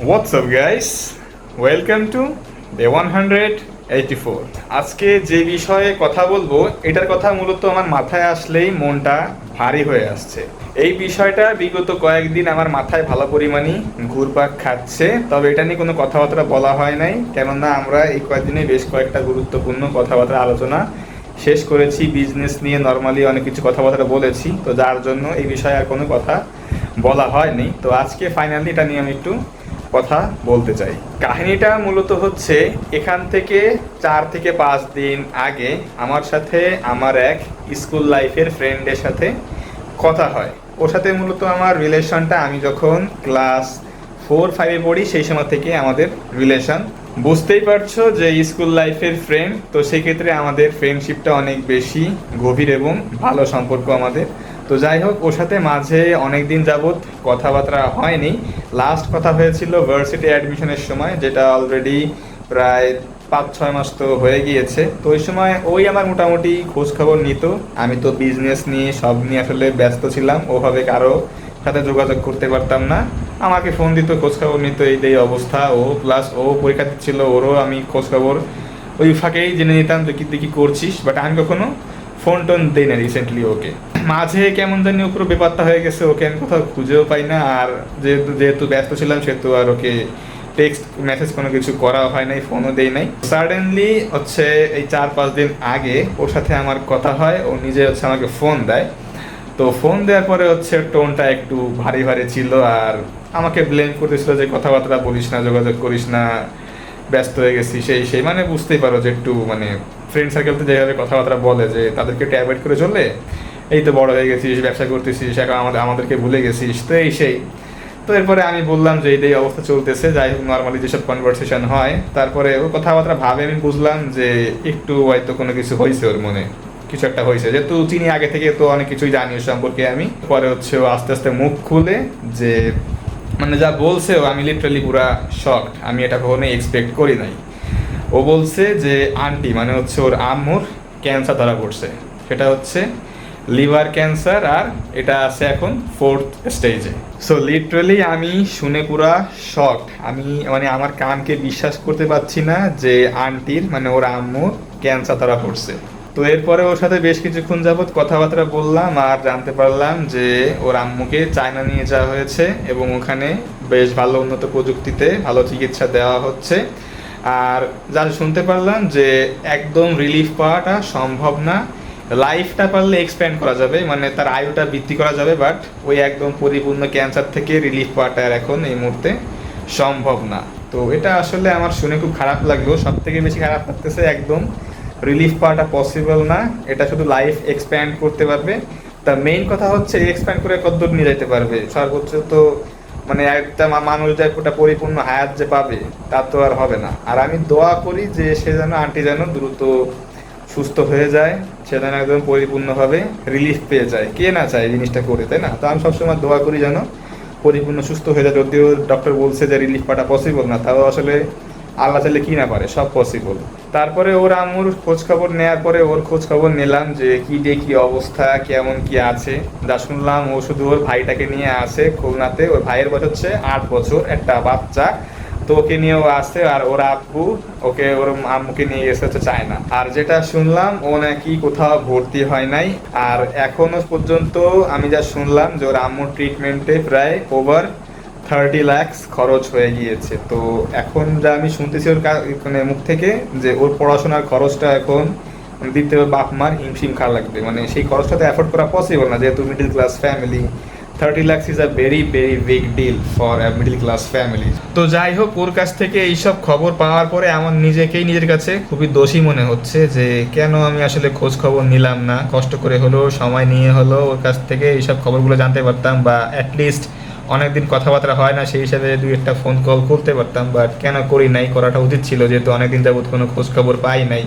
What's up guys? Welcome to Day 184. আজকে যে বিষয়ে কথা বলবো এটার কথা মূলত আমার মাথায় আসলেই মনটা ভারী হয়ে আসছে। এই বিষয়টা বিগত কয়েকদিন আমার মাথায় ভালো পরিমাণই ঘুরপাক খাচ্ছে, তবে এটা নিয়ে কোনো কথাবার্তা বলা হয় নাই, কেননা আমরা এই কয়েকদিনে বেশ কয়েকটা গুরুত্বপূর্ণ কথাবার্তা আলোচনা শেষ করেছি। বিজনেস নিয়ে নর্মালি অনেক কিছু কথাবার্তা বলেছি, তো যার জন্য এই বিষয়ে আর কোনো কথা বলা হয়নি। তো আজকে ফাইনালি এটা নিয়ে আমি একটু কথা বলতে চাই। কাহিনীটা মূলত হচ্ছে এখান থেকে 4 থেকে 5 দিন আগে আমার সাথে আমার এক স্কুল লাইফের ফ্রেন্ডের সাথে কথা হয়। ওর সাথে মূলত আমার রিলেশনটা আমি যখন ক্লাস 4-5-এ পড়ি সেই সময় থেকে আমাদের রিলেশন। বুঝতেই পারছো যে স্কুল লাইফের ফ্রেন্ড, তো সেক্ষেত্রে আমাদের ফ্রেন্ডশিপটা অনেক বেশি গভীর এবং ভালো সম্পর্ক আমাদের। তো যাই হোক, ওর সাথে মাঝে অনেক দিন যাবৎ কথাবার্তা হয়নি। লাস্ট কথা হয়েছিল ভার্সিটি অ্যাডমিশনের সময়, যেটা অলরেডি প্রায় 5-6 মাস তো হয়ে গিয়েছে। তো ওই সময় ওই আমার মোটামুটি খোঁজখবর নিত। আমি তো বিজনেস নিয়ে সব নিয়ে আসলে ব্যস্ত ছিলাম, ওভাবে কারো সাথে যোগাযোগ করতে পারতাম না। আমাকে ফোন দিত, খোঁজখবর নিত, এই অবস্থা। ও প্লাস ও পরীক্ষা দিচ্ছিল, ওরও আমি খোঁজখবর ওই ফাঁকেই জেনে নিতাম যে কি করছিস, বাট আমি কখনো ফোন টোন দেই না রিসেন্টলি ওকে। মাঝে কেমন জানি উপরে ব্যাপারটা হয়ে গেছে, ওকে আমি কোথাও খুঁজেও পাই না। আর যেহেতু ব্যস্ত ছিলাম সেহেতু আর ওকে টেক্সট মেসেজ কোনো কিছু করা হয় নাই, ফোনও দেই নাই। সাডেনলি হচ্ছে এই 4-5 দিন আগে ওর সাথে আমার কথা হয়, ও নিজে হচ্ছে আমাকে ফোন দেয়। তো ফোন দেওয়ার পরে হচ্ছে টোনটা একটু ভারী ভারী ছিল, আর আমাকে ব্লেম করতেছিল যে কথাবার্তা বলিস না, যোগাযোগ করিস না, ব্যস্ত হয়ে গেছি, সেই মানে বুঝতেই পারো যে একটু মানে ফ্রেন্ড সার্কেলতে যেভাবে কথাবার্তা বলে যে তাদেরকে একটু অ্যাভয়েড করে চললে, এই তো বড় হয়ে গেছিস, ব্যবসা করতেছিস, এখন আমাদেরকে ভুলে গেছিস, তো সেই। তো এরপরে আমি বললাম যে এই অবস্থা চলতেছে, যাই হোক নর্মালি যেসব কনভারসেশন হয়। তারপরে ও কথাবার্তা ভাবে আমি বুঝলাম যে একটু হয়তো কোনো কিছু হয়েছে, ওর মনে কিছু একটা হয়েছে, যেহেতু চিনি আগে থেকে, তো অনেক কিছুই জানি ওর সম্পর্কে আমি। পরে হচ্ছে ও আস্তে আস্তে মুখ খুলে যে মানে যা বলছে, ও আমি লিটারালি পুরা শকড, আমি এটা কখনোই এক্সপেক্ট করি নাই। ও বলছে যে আন্টি মানে হচ্ছে ওর আম্মুর ক্যান্সার ধরা পড়ছে, সেটা হচ্ছে লিভার ক্যান্সার, আর এটা আছে এখন 4th স্টেজে। সো লিটারালি আমি শুনে পুরা শকড, আমি মানে আমার কানকে বিশ্বাস করতে পারছি না যে আন্টির মানে ওর আম্মুর ক্যান্সার ধরা পড়ছে। তো এরপরে ওর সাথে বেশ কিছুক্ষণ যাবৎ কথাবার্তা বললাম, আর জানতে পারলাম যে ওর আম্মুকে চায়না নিয়ে যাওয়া হয়েছে এবং ওখানে বেশ ভালো উন্নত প্রযুক্তিতে ভালো চিকিৎসা দেওয়া হচ্ছে। আর যা শুনতে পারলাম যে একদম রিলিফ পাওয়াটা সম্ভব না, লাইফটা পারলে এক্সপ্যান্ড করা যাবে, মানে তার আয়ুটা বৃদ্ধি করা যাবে, বাট ওই একদম পরিপূর্ণ ক্যান্সার থেকে রিলিফ পাওয়াটা আর এখন এই মুহূর্তে সম্ভব না। তো এটা আসলে আমার শুনে খুব খারাপ লাগলো। সব থেকে বেশি খারাপ লাগতেছে একদম রিলিফ পাওয়াটা পসিবল না, এটা শুধু লাইফ এক্সপ্যান্ড করতে পারবে। তা মেইন কথা হচ্ছে এক্সপ্যান্ড করে কতদূর নিয়ে যেতে পারবে, সর্বোচ্চ তো মানে একটা মানুষ যে একটা পরিপূর্ণ হায়াত যে পাবে তা তো আর হবে না। আর আমি দোয়া করি যে সে যেন আন্টি যেন দ্রুত সুস্থ হয়ে যায়, সে যেন একদম পরিপূর্ণভাবে রিলিফ পেয়ে যায়। কে না চায় জিনিসটা করে, তাই না? তো আমি সবসময় দোয়া করি যেন পরিপূর্ণ সুস্থ হয়ে যায়। যদিও ডক্টর বলছে যে রিলিফ পাওয়াটা পসিবল না, তাও আসলে আল্লাহ চাইলে কি না পারে, সব পসিবল। তারপরে ওর আম্মুর খোঁজ খবর নেওয়ার পরে ওর খোঁজ খবর নিলাম যে কি অবস্থা, কেমন কি আছে। যা শুনলাম ও শুধু ওর ভাইটাকে নিয়ে আসে খুলনাতে, ওর ভাইয়ের বয়স হচ্ছে 8 বছর, একটা বাচ্চা। তো ওকে নিয়েও আসে, আর ওর আব্বু ওকে ওর আম্মুকে নিয়ে গেছে হচ্ছে চায়না। আর যেটা শুনলাম ও নাকি কোথাও ভর্তি হয় নাই, আর এখনো পর্যন্ত আমি যা শুনলাম যে ওর আম্মুর ট্রিটমেন্টে প্রায় ওভার 30 লাখ খরচ হয়ে গিয়েছে। তো এখন যা আমি শুনতেছি ওর মানে মুখ থেকে, যে ওর পড়াশোনার খরচটা এখন দিতে হবে বাপ মার হিমশিম খাওয়া লাগবে, মানে সেই খরচটা তো অ্যাফোর্ড করা পসিবল না যেহেতু middle class family. 30 lakh is a very very big deal for a middle class family. তো যাই হোক, ওর কাছ থেকে এইসব খবর পাওয়ার পরে আমার নিজের কাছে খুবই দোষী মনে হচ্ছে যে কেন আমি আসলে খোঁজ খবর নিলাম না, কষ্ট করে হলো, সময় নিয়ে হলো ওর কাছ থেকে এইসব খবরগুলো জানতে পারতাম, বা অ্যাটলিস্ট অনেকদিন কথাবার্তা হয় না সেই হিসাবে দুই একটা ফোন কল করতে পারতাম। বাট কেন করি নাই, করাটা উচিত ছিল, যেহেতু অনেকদিন যাবৎ কোনো খোঁজ খবর পাই নাই।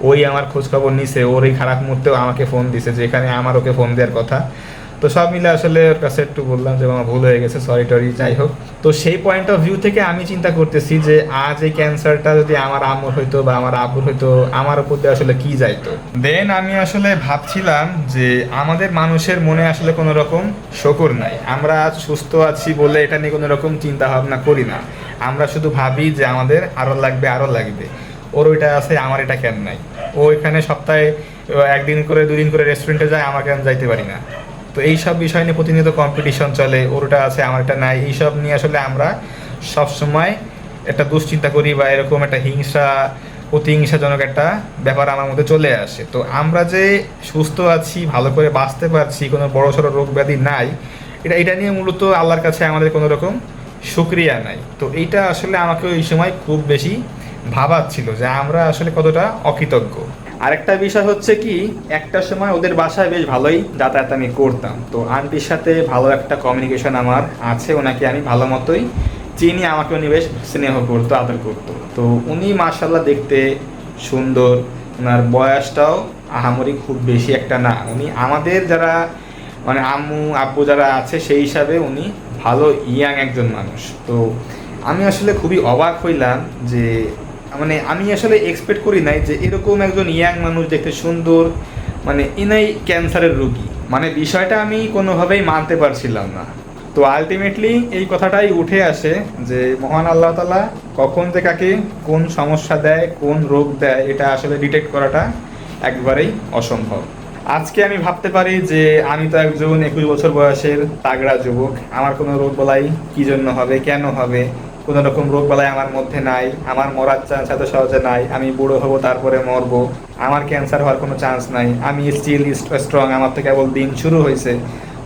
ওই আমার খোঁজ খবর নিছে, ওর এই খারাপ মুহূর্তেও আমাকে ফোন দিছে, যেখানে আমার ওকে ফোন দেওয়ার কথা। তো সব মিলে আসলে ওর কাছে একটু বললাম যে আমার ভুল হয়ে গেছে, সরি টরি, যাই হোক। তো সেই পয়েন্ট অফ ভিউ থেকে আমি চিন্তা করতেছি যে আজ এই ক্যান্সারটা যদি আমার আম্মুর হইতো বা আমার আব্বুর হইতো, আমার উপর দিয়ে আসলে কি যাইতো। দেন আমি আসলে ভাবছিলাম যে আমাদের মানুষের মনে আসলে কোনো রকম শকুর নাই, আমরা আজ সুস্থ আছি বলে এটা নিয়ে কোনো রকম চিন্তা ভাবনা করি না। আমরা শুধু ভাবি যে আমাদের আরও লাগবে আরও লাগবে, ওর ওইটা আছে আমার এটা কেন নাই, ও এখানে সপ্তাহে একদিন করে দুদিন করে রেস্টুরেন্টে যায়, আমাকে আমি যাইতে পারি না। তো এইসব বিষয় নিয়ে প্রতিনিয়ত কম্পিটিশন চলে, ওর ওটা আছে আমার এটা নাই, এইসব নিয়ে আসলে আমরা সবসময় একটা দুশ্চিন্তা করি বা এরকম একটা হিংসা প্রতিহিংসাজনক একটা ব্যাপার আমার মধ্যে চলে আসে। তো আমরা যে সুস্থ আছি, ভালো করে বাঁচতে পারছি, কোনো বড় সড়ো রোগ ব্যাধি নাই, এটা নিয়ে মূলত আল্লাহর কাছে আমাদের কোনো রকম শুকরিয়া নাই। তো এইটা আসলে আমাকে ওই সময় খুব বেশি ভাবাচ্ছিল যে আমরা আসলে কতটা অকৃতজ্ঞ। আরেকটা বিষয় হচ্ছে কি, একটা সময় ওদের বাসায় বেশ ভালোই যাতায়াত আমি করতাম, তো আন্টির সাথে ভালো একটা কমিউনিকেশন আমার আছে, ওনাকে আমি ভালো মতোই চিনি, আমাকে উনি বেশ স্নেহ করতো, আদর করতো। তো উনি মার্শাল্লাহ দেখতে সুন্দর, ওনার বয়সটাও আহামরি খুব বেশি একটা না, উনি আমাদের যারা মানে আম্মু আব্বু যারা আছে সেই হিসাবে উনি ভালো ইয়াং একজন মানুষ। তো আমি আসলে খুবই অবাক হইলাম যে মানে আমি আসলে এক্সপেক্ট করি নাই যে এরকম একজন ইয়াং মানুষ, দেখতে সুন্দর, মানে ইনাই ক্যান্সারের রোগী, মানে বিষয়টা আমি কোনোভাবেই মানতে পারছিলাম না। তো আলটিমেটলি এই কথাটাই উঠে আসে যে মহান আল্লাহ তাআলা কখন যে কাকে কোন সমস্যা দেয়, কোন রোগ দেয়, এটা আসলে ডিটেক্ট করাটা একবারেই অসম্ভব। আজকে আমি ভাবতে পারি যে আমি তো একজন 21 বছর বয়সের তাগড়া যুবক, আমার কোনো রোগ বলাই কী জন্য হবে, কেন হবে, কোনো রকম রোগ বালাই আমার মধ্যে নাই, আমার মরার চান্স এত সহজে নাই, আমি বুড়ো হব তারপরে মরবো, আমার ক্যান্সার হওয়ার কোনো চান্স নাই, আমি স্টিল স্ট্রং, আমার তো কেবল দিন শুরু হয়েছে।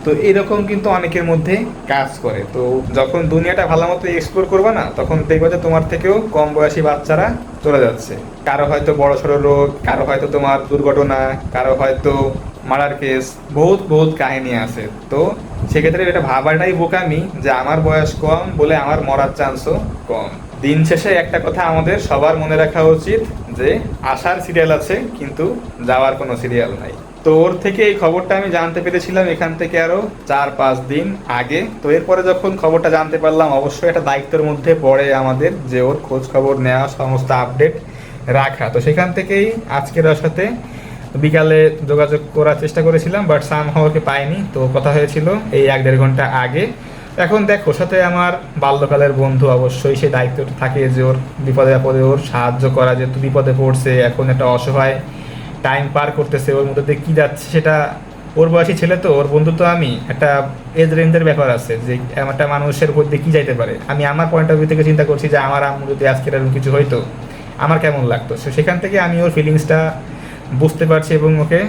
তো এরকম কিন্তু অনেকের মধ্যে কাজ করে। তো যখন দুনিয়াটা ভালো মতো এক্সপ্লোর করবে না, তখন দেখবে যে তোমার থেকেও কম বয়সী বাচ্চারা চলে যাচ্ছে, কারো হয়তো বড় সড়ো রোগ, কারো হয়তো তোমার দুর্ঘটনা, কারো হয়তো মার্ডার কেস, বহুত বহুত কাহিনী আছে। তো সেক্ষেত্রে এটা ভাবাটাই বোকামি যে আমার বয়স কম বলে আমার মরার চান্সও কম। দিন শেষে একটা কথা আমাদের সবার মনে রাখা উচিত যে আসার সিরিয়াল আছে কিন্তু যাওয়ার কোনো সিরিয়াল নাই। তো ওর থেকে এই খবরটা আমি জানতে পেরেছিলাম এখান থেকে আরও 4-5 দিন আগে। তো এরপরে যখন খবরটা জানতে পারলাম, অবশ্যই একটা দায়িত্বের মধ্যে পড়ে আমাদের যে ওর খোঁজ খবর নেওয়া, সমস্ত আপডেট রাখা। তো সেখান থেকেই আজকের ওর সাথে বিকালে যোগাযোগ করার চেষ্টা করেছিলাম, বাট সামহাও ওকে পাইনি। তো কথা হয়েছিল এই 1-1.5 ঘন্টা আগে। এখন দেখ, ওর সাথে আমার বাল্যকালের বন্ধু, অবশ্যই সেই দায়িত্ব থাকে যে ওর বিপদে আপদে ওর সাহায্য করা, যেহেতু বিপদে পড়ছে, এখন একটা অসহায় টাইম পার করতেছে, ওর মধ্যে দিয়ে কী যাচ্ছে সেটা, ওর বয়সী ছেলে তো, ওর বন্ধু তো আমি, একটা এজ রেঞ্জের ব্যাপার আছে যে একটা মানুষের উপর দিয়ে কী যাইতে পারে। আমি আমার পয়েন্ট অফ ভিউ থেকে চিন্তা করছি যে আমার আম্মু যদি আজকের এরকম কিছু হইতো আমার কেমন লাগতো। সো সেখান থেকে আমি ওর ফিলিংসটা বুঝতে পারছি এবং ওকে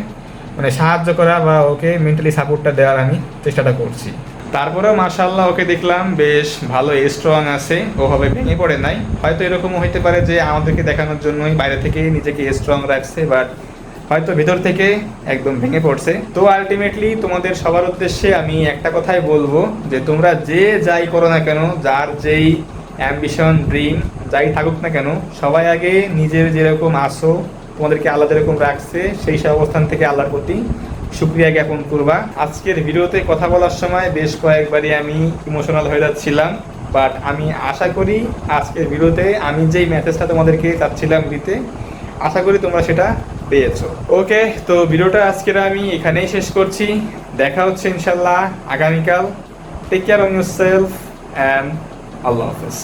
মানে সাহায্য করা বা ওকে মেন্টালি সাপোর্টটা দেওয়ার আমি চেষ্টাটা করছি। তারপরেও মাশাআল্লাহ ওকে দেখলাম বেশ ভালো স্ট্রং আছে, ওভাবে ভেঙে পড়ে নাই। হয়তো এরকমও হইতে পারে যে আমাদেরকে দেখানোর জন্যই বাইরে থেকে নিজেকে স্ট্রং রাখছে, বাট হয়তো ভিতর থেকে একদম ভেঙে পড়ছে। তো আলটিমেটলি তোমাদের সবার উদ্দেশ্যে আমি একটা কথাই বলবো যে তোমরা যে যাই করো না কেন, যার যেই অ্যাম্বিশন ড্রিম যাই থাকুক না কেন, সবাই আগে নিজের যেরকম আসো, তোমাদেরকে আল্লাহ যেরকম রাখছে সেই সব অবস্থান থেকে আল্লাহর প্রতি শুকরিয়া জ্ঞাপন করবা। আজকের ভিডিওতে কথা বলার সময় বেশ কয়েকবারই আমি ইমোশনাল হয়ে যাচ্ছিলাম, বাট আমি আশা করি আজকের ভিডিওতে আমি যেই মেসেজটা তোমাদেরকে চাচ্ছিলাম দিতে, আশা করি তোমরা সেটা পেয়েছো। ওকে, তো ভিডিওটা আজকের আমি এখানেই শেষ করছি। দেখা হচ্ছে ইনশাল্লাহ আগামীকাল। Take care on yourself and আল্লাহ হাফেজ।